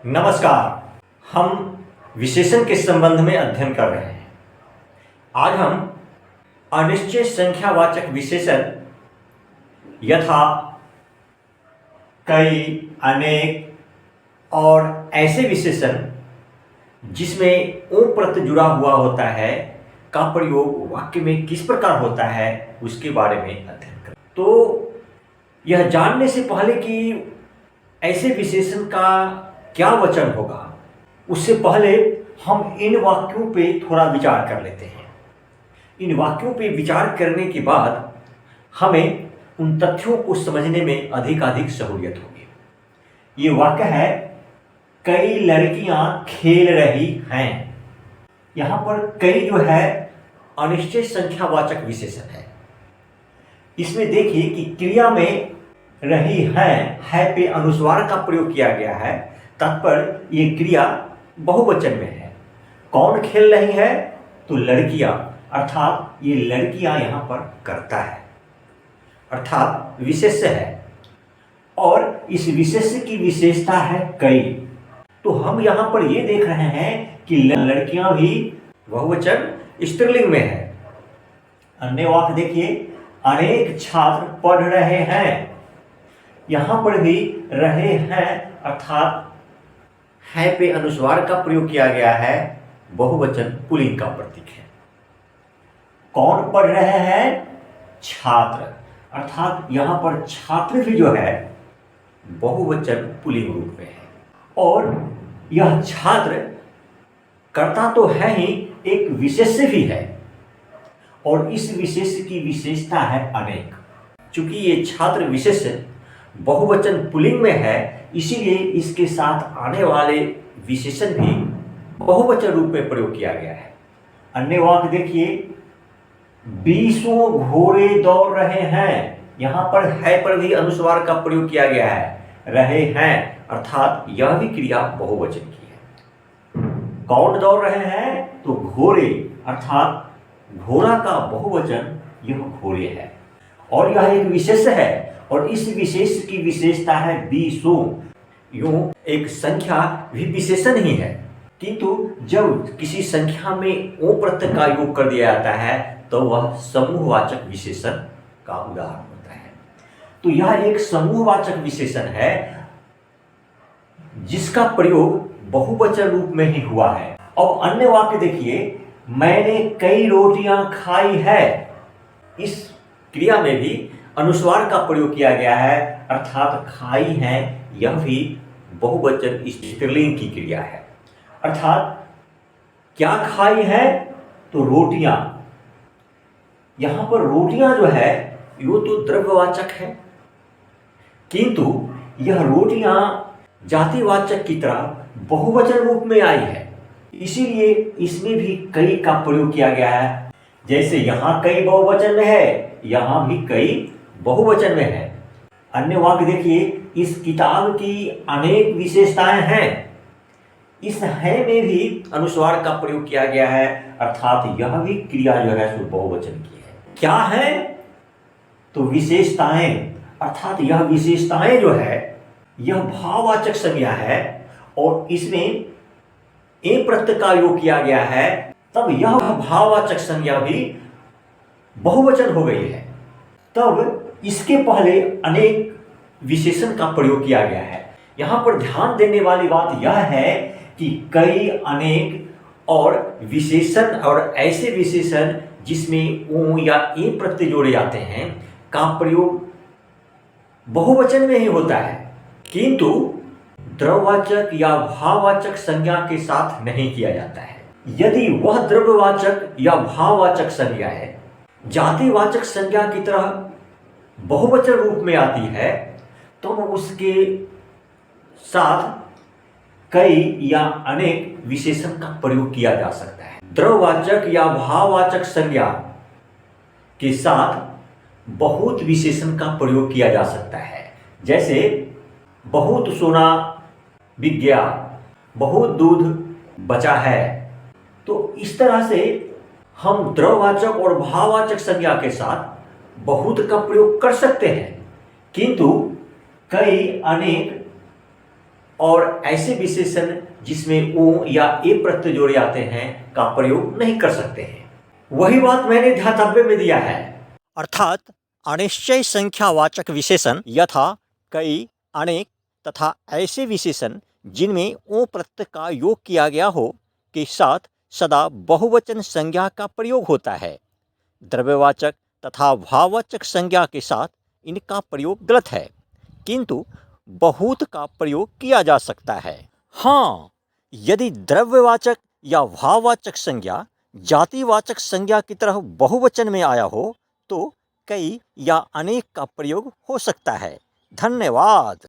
नमस्कार। हम विशेषण के संबंध में अध्ययन कर रहे हैं। आज हम अनिश्चय संख्यावाचक विशेषण यथा, कई, अनेक और ऐसे विशेषण जिसमें ओ प्रत्यय जुड़ा हुआ होता है का प्रयोग वाक्य में किस प्रकार होता है उसके बारे में अध्ययन करें। तो यह जानने से पहले कि ऐसे विशेषण का क्या वचन होगा, उससे पहले हम इन वाक्यों पे थोड़ा विचार कर लेते हैं। इन वाक्यों पे विचार करने के बाद हमें उन तथ्यों को समझने में अधिक सहूलियत होगी। ये वाक्य है, कई लड़कियां खेल रही हैं। यहां पर कई जो है अनिश्चय संख्यावाचक विशेषण है। इसमें देखिए कि क्रिया में रही है पे अनुस्वार का प्रयोग किया गया है। तात्पर्य ये क्रिया बहुवचन में है। कौन खेल रही है? तो लड़कियां, अर्थात ये लड़कियां यहां पर कर्ता है, अर्थात विशेष्य है। और इस विशेष्य की विशेषता है कई। तो हम यहां पर ये देख रहे हैं कि लड़कियां भी बहुवचन स्त्रीलिंग में है। अन्य वाक्य देखिए, अनेक छात्र पढ़ रहे हैं। यहां पर भी रहे हैं अर्थात है पे अनुस्वार का प्रयोग किया गया है, बहुवचन पुल्लिंग का प्रतीक है। कौन पढ़ रहे हैं? छात्र, अर्थात यहां पर छात्र भी जो है बहुवचन पुल्लिंग रूप में है। और यह छात्र कर्ता तो है ही, एक विशेष्य भी है। और इस विशेष्य की विशेषता है अनेक। चूंकि ये छात्र विशेष्य बहुवचन पुल्लिंग में है, इसीलिए इसके साथ आने वाले विशेषण भी बहुवचन रूप में प्रयोग किया गया है। अन्य वाक्य देखिए, 20 घोड़े दौड़ रहे हैं। यहां पर है पर भी अनुस्वार का प्रयोग किया गया है, रहे हैं, अर्थात यह भी क्रिया बहुवचन की है। कौन दौड़ रहे हैं? तो घोड़े, अर्थात घोड़ा का बहुवचन यह घोड़े है। और यह एक विशेष्य है, और इस विशेष की विशेषता है 20। यूं एक संख्या भी विशेषण ही है, किंतु जब किसी संख्या में ओ प्रत्यय का योग कर दिया जाता है तो वह समूहवाचक विशेषण का उदाहरण होता है। तो यह एक समूहवाचक विशेषण है जिसका प्रयोग बहुवचन रूप में ही हुआ है। अब अन्य वाक्य देखिए, मैंने कई रोटियां खाई है। इस क्रिया में भी अनुस्वार का प्रयोग किया गया है, अर्थात खाई है, यह भी बहुवचन स्त्रीलिंग की क्रिया है। अर्थात क्या खाई है? तो रोटियां। यहां पर रोटियां जो है यो तो द्रव्यवाचक है, किंतु यह रोटियां जातिवाचक की तरह बहुवचन रूप में आई है, इसीलिए इसमें भी कई का प्रयोग किया गया है। जैसे यहां कई बहुवचन में है, यहां भी कई बहुवचन में है। अन्य वाक्य देखिए, इस किताब की अनेक विशेषताएं हैं। इस है में भी अनुस्वार का प्रयोग किया गया है, अर्थात यह भी क्रिया जो है सो बहुवचन की है। क्या है? तो विशेषताएं, अर्थात यह विशेषताएं जो है यह भाववाचक संज्ञा है, और इसमें ए प्रत्यय का योग किया गया है, तब यह भाववाचक संज्ञा भी बहुवचन हो गई है। तब इसके पहले अनेक विशेषण का प्रयोग किया गया है। यहां पर ध्यान देने वाली बात यह है कि कई, अनेक और विशेषण और ऐसे विशेषण जिसमें ओ या ए प्रत्यय जोड़े जाते हैं का प्रयोग बहुवचन में ही होता है, किंतु द्रव्यवाचक या भाववाचक संज्ञा के साथ नहीं किया जाता है। यदि वह द्रव्यवाचक या भाववाचक संज्ञा है जातिवाचक संज्ञा की तरह बहुवचन रूप में आती है, तो उसके साथ कई या अनेक विशेषण का प्रयोग किया जा सकता है। द्रव्यवाचक या भाववाचक संज्ञा के साथ बहुत विशेषण का प्रयोग किया जा सकता है। जैसे बहुत सोना बिक गया, बहुत दूध बचा है। तो इस तरह से हम द्रव्यवाचक और भाववाचक संज्ञा के साथ बहुत का प्रयोग कर सकते हैं, किंतु कई, अनेक और ऐसे विशेषण जिसमें ओ या ए प्रत्यय जोड़े आते हैं का प्रयोग नहीं कर सकते हैं। वही बात मैंने ध्यातव्य में दिया है। अर्थात अनिश्चय संख्यावाचक विशेषण यथा कई, अनेक तथा ऐसे विशेषण जिनमें ओ प्रत्यय का योग किया गया हो के साथ सदा बहुवचन संज्ञा का प्रयोग होता है। द्रव्यवाचक तथा भाववाचक संज्ञा के साथ इनका प्रयोग गलत है, किंतु बहुत का प्रयोग किया जा सकता है। हाँ, यदि द्रव्यवाचक या भाववाचक संज्ञा जातिवाचक संज्ञा की तरह बहुवचन में आया हो तो कई या अनेक का प्रयोग हो सकता है। धन्यवाद।